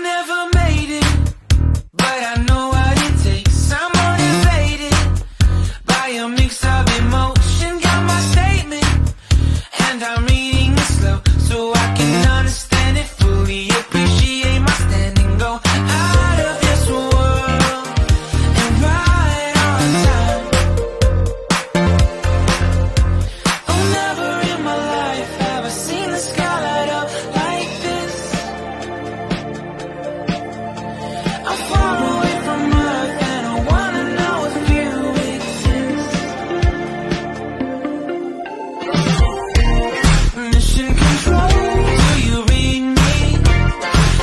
never made it, but I know what it takes. I'm motivated by a mix of emotion. Got my statement, and I'm reading it slow so I can understand it fully. Appreciate my standing, go out of this world and right on time. Oh, never in my life have I seen the sky light up like this. I'm far away from Earth and I wanna know if you exist. Mission control, do you read me?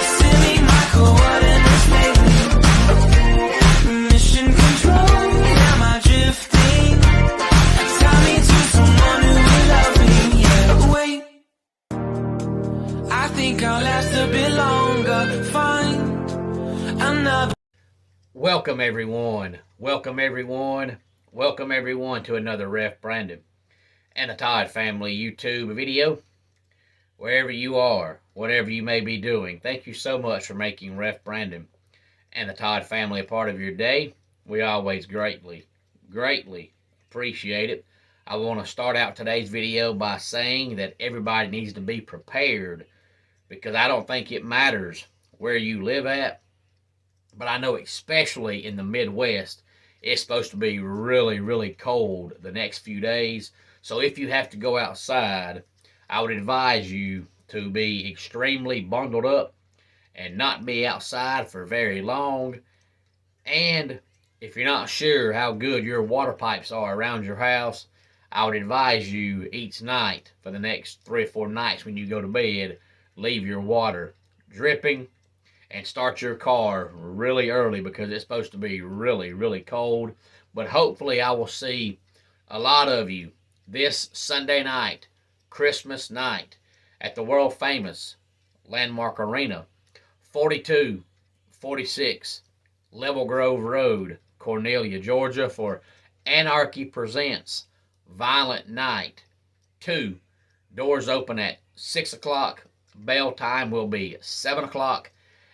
Send me my coordinates lately. Mission control, am I drifting? Tie me to someone who will love me, yeah. Wait, I think I'll last a bit longer. Find another. Welcome everyone, welcome everyone, welcome everyone to another Ref Brandon and the Todd Family YouTube video. Wherever you are, whatever you may be doing, thank you so much for making Ref Brandon and the Todd Family a part of your day. We always greatly appreciate it. I want to start out today's video by saying that everybody needs to be prepared, because I don't think it matters where you live at, but I know especially in the Midwest, it's supposed to be really cold the next few days. So if you have to go outside, I would advise you to be extremely bundled up and not be outside for very long. And if you're not sure how good your water pipes are around your house, I would advise you each night for the next 3 or 4 nights when you go to bed, leave your water dripping and start your car really early, because it's supposed to be really cold. But hopefully I will see a lot of you this Sunday night, Christmas night, at the world famous Landmark Arena, 4246 Level Grove Road, Cornelia, Georgia, for Anarchy Presents Violent Night 2. Doors open at 6 o'clock. Bell time will be 7 o'clock.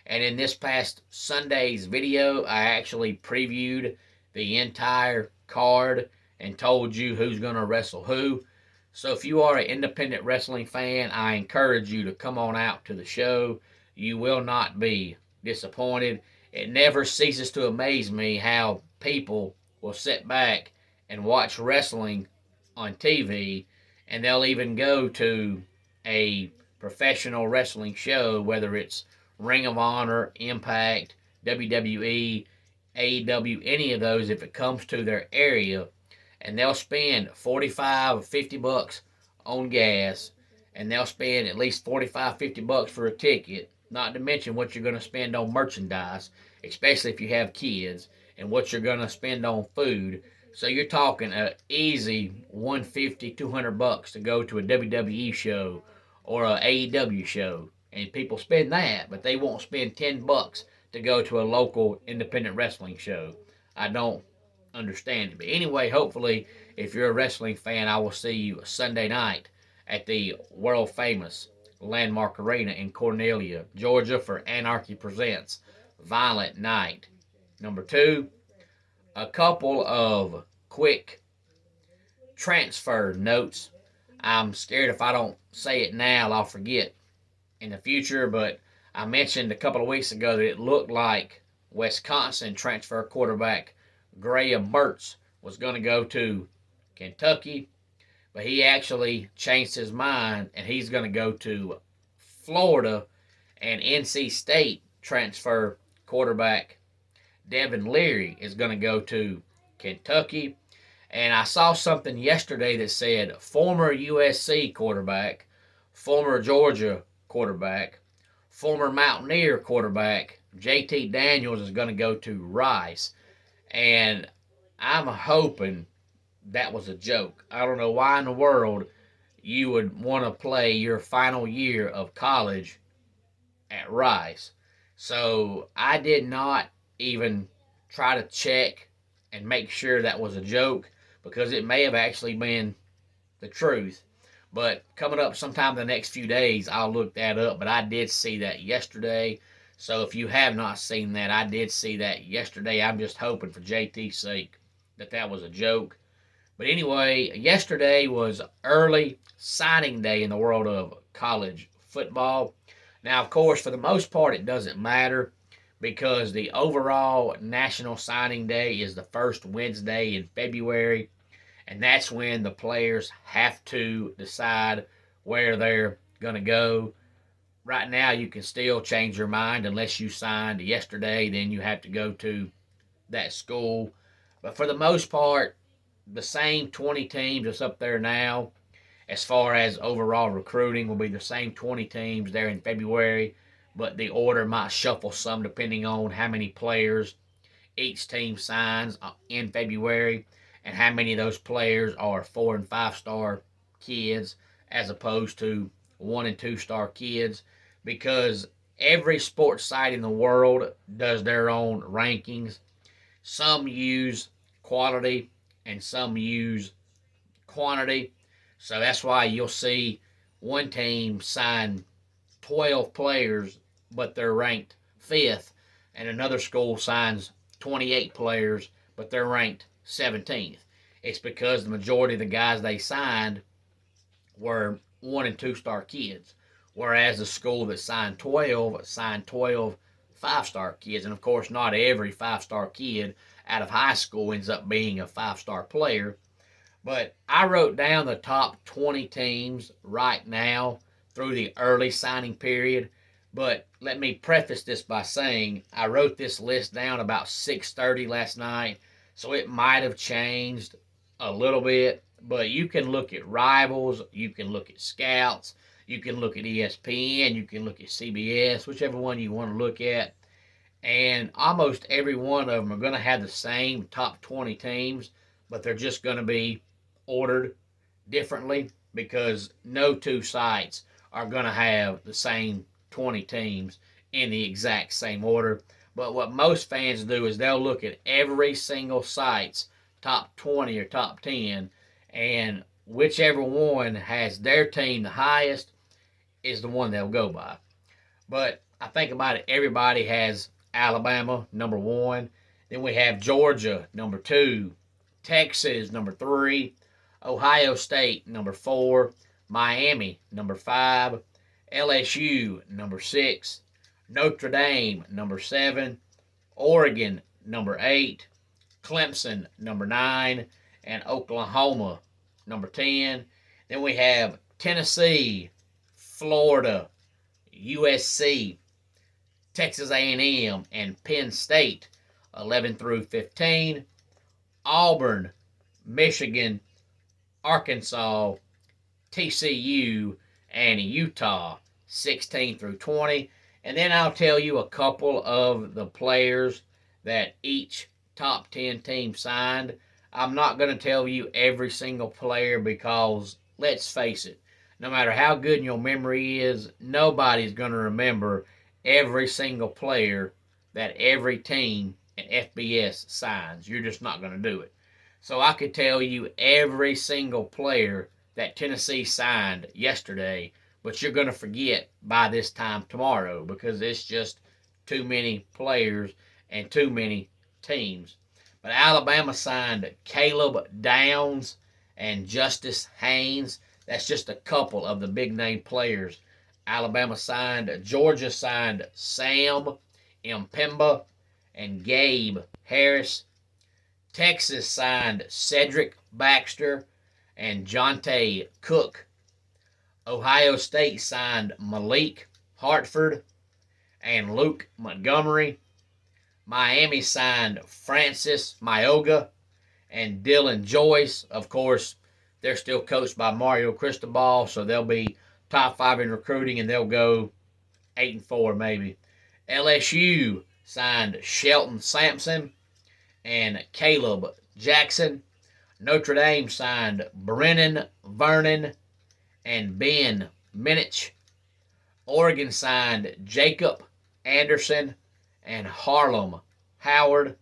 And in this past Sunday's video, I actually previewed the entire card and told you who's going to wrestle who. So if you are an independent wrestling fan, I encourage you to come on out to the show. You will not be disappointed. It never ceases to amaze me how people will sit back and watch wrestling on TV, and they'll even go to a professional wrestling show, whether it's Ring of Honor, Impact, WWE, AEW, any of those, if it comes to their area, and they'll spend $45 or $50 on gas, and they'll spend at least $45, $50 for a ticket, not to mention what you're going to spend on merchandise, especially if you have kids, and what you're going to spend on food. So you're talking an easy $150, $200 to go to a WWE show or a AEW show. And people spend that, but they won't spend $10 to go to a local independent wrestling show. I don't understand it. But anyway, hopefully, if you're a wrestling fan, I will see you Sunday night at the world famous Landmark Arena in Cornelia, Georgia, for Anarchy Presents Violent Night. Number 2, a couple of quick transfer notes. I'm scared if I don't say it now, I'll forget in the future, but I mentioned a couple of weeks ago that it looked like Wisconsin transfer quarterback Graham Mertz was going to go to Kentucky, but he actually changed his mind, and he's going to go to Florida. And NC State transfer quarterback Devin Leary is going to go to Kentucky. And I saw something yesterday that said former USC quarterback, former Georgia quarterback, former Mountaineer quarterback JT Daniels is going to go to Rice. And I'm hoping that was a joke. I don't know why in the world you would want to play your final year of college at Rice. So I did not even try to check and make sure that was a joke, because it may have actually been the truth. But coming up sometime in the next few days, I'll look that up. But I did see that yesterday. So if you have not seen that, I did see that yesterday. I'm just hoping for JT's sake that was a joke. But anyway, yesterday was early signing day in the world of college football. Now, of course, for the most part, it doesn't matter because the overall national signing day is the first Wednesday in February, and that's when the players have to decide where they're going to go. Right now, you can still change your mind unless you signed yesterday, then you have to go to that school. But for the most part, the same 20 teams that's up there now, as far as overall recruiting, will be the same 20 teams there in February, but the order might shuffle some depending on how many players each team signs in February and how many of those players are 4 and 5 star kids as opposed to 1 and 2 star kids, because every sports site in the world does their own rankings. Some use quality and some use quantity. So that's why you'll see one team sign 12 players, but they're ranked 5th, and another school signs 28 players, but they're ranked 17th. It's because the majority of the guys they signed were 1 and 2 star kids, whereas the school that signed 12 5-star kids. And of course, not every 5-star kid out of high school ends up being a 5-star player. But I wrote down the top 20 teams right now through the early signing period. But let me preface this by saying I wrote this list down about 6:30 last night, so it might have changed a little bit. But you can look at Rivals, you can look at Scouts, you can look at ESPN, you can look at CBS, whichever one you want to look at. And almost every one of them are going to have the same top 20 teams, but they're just going to be ordered differently because no two sites are going to have the same 20 teams in the exact same order. But what most fans do is they'll look at every single site's top 20 or top 10, and whichever one has their team the highest is the one they'll go by. But I think about it, everybody has Alabama, number 1. Then we have Georgia, number 2. Texas, number 3. Ohio State, number 4. Miami, number 5. LSU, number 6. Notre Dame, number 7. Oregon, number 8. Clemson, number 9. And Oklahoma, number 10. Then we have Tennessee, Florida, USC, Texas A&M, and Penn State, 11 through 15. Auburn, Michigan, Arkansas, TCU, and Utah, 16 through 20. And then I'll tell you a couple of the players that each top 10 team signed. I'm not going to tell you every single player because, let's face it, no matter how good your memory is, nobody's going to remember every single player that every team in FBS signs. You're just not going to do it. So I could tell you every single player that Tennessee signed yesterday, but you're going to forget by this time tomorrow because it's just too many players and too many teams. But Alabama signed Caleb Downs and Justice Haynes. That's just a couple of the big-name players Alabama signed. Georgia signed Sam M'Pemba and Gabe Harris. Texas signed Cedric Baxter and Jonte Cook. Ohio State signed Malik Hartford and Luke Montgomery. Miami signed Francis Mayoga and Dylan Joyce. Of course, they're still coached by Mario Cristobal, so they'll be top 5 in recruiting, and they'll go 8-4 maybe. LSU signed Shelton Sampson and Caleb Jackson. Notre Dame signed Brennan Vernon and Ben Minich. Oregon signed Jacob Anderson and Harlem Howard.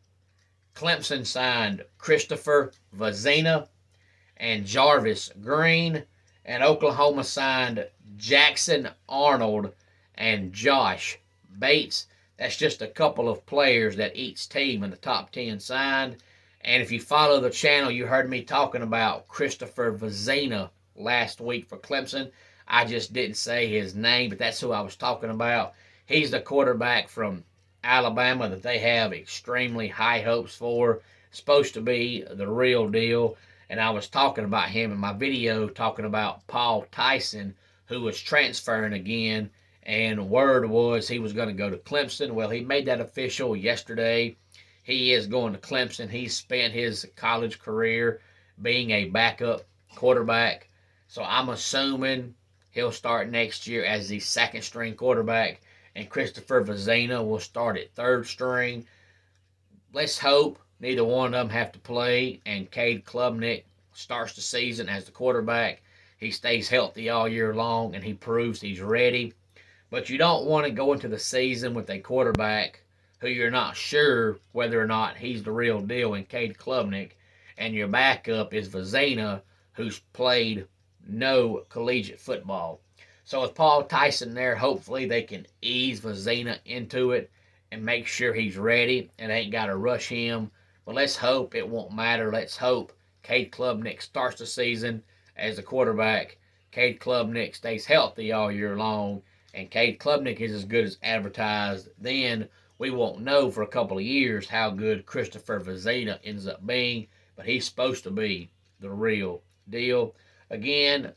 Clemson signed Christopher Vazina and Jarvis Green. And Oklahoma signed Jackson Arnold and Josh Bates. That's just a couple of players that each team in the top 10 signed. And if you follow the channel, you heard me talking about Christopher Vezina last week for Clemson. I just didn't say his name, but that's who I was talking about. He's the quarterback from Alabama that they have extremely high hopes for. Supposed to be the real deal. And I was talking about him in my video, talking about Paul Tyson, who was transferring again. And word was he was going to go to Clemson. Well, he made that official yesterday. He is going to Clemson. He spent his college career being a backup quarterback. So I'm assuming he'll start next year as the second string quarterback. And Christopher Vezina will start at third string. Let's hope neither one of them have to play and Cade Klubnik starts the season as the quarterback. He stays healthy all year long and he proves he's ready. But you don't want to go into the season with a quarterback who you're not sure whether or not he's the real deal in Cade Klubnik, and your backup is Vezina, who's played no collegiate football. So with Paul Tyson there, hopefully they can ease Vezina into it and make sure he's ready and ain't got to rush him. But let's hope it won't matter. Let's hope Cade Klubnik starts the season as the quarterback. Cade Klubnik stays healthy all year long, and Cade Klubnik is as good as advertised. Then we won't know for a couple of years how good Christopher Vezina ends up being, but he's supposed to be the real deal. Again,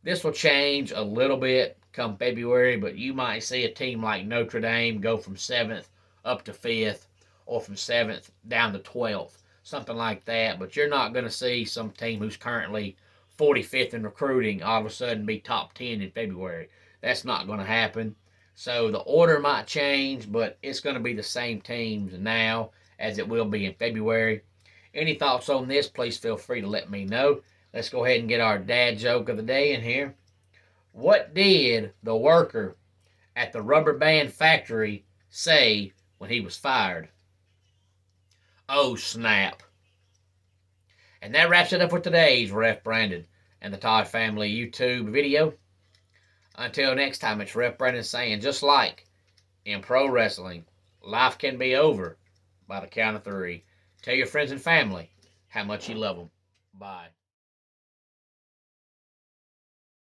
this will change a little bit come February, but you might see a team like Notre Dame go from 7th up to 5th, or from 7th down to 12th, something like that. But you're not going to see some team who's currently 45th in recruiting all of a sudden be top 10 in February. That's not going to happen. So the order might change, but it's going to be the same teams now as it will be in February. Any thoughts on this, please feel free to let me know. Let's go ahead and get our dad joke of the day in here. What did the worker at the rubber band factory say when he was fired? Oh, snap. And that wraps it up for today's Ref Brandon and the Todd Family YouTube video. Until next time, it's Ref Brandon saying, just like in pro wrestling, life can be over by the count of 3. Tell your friends and family how much you love them. Bye.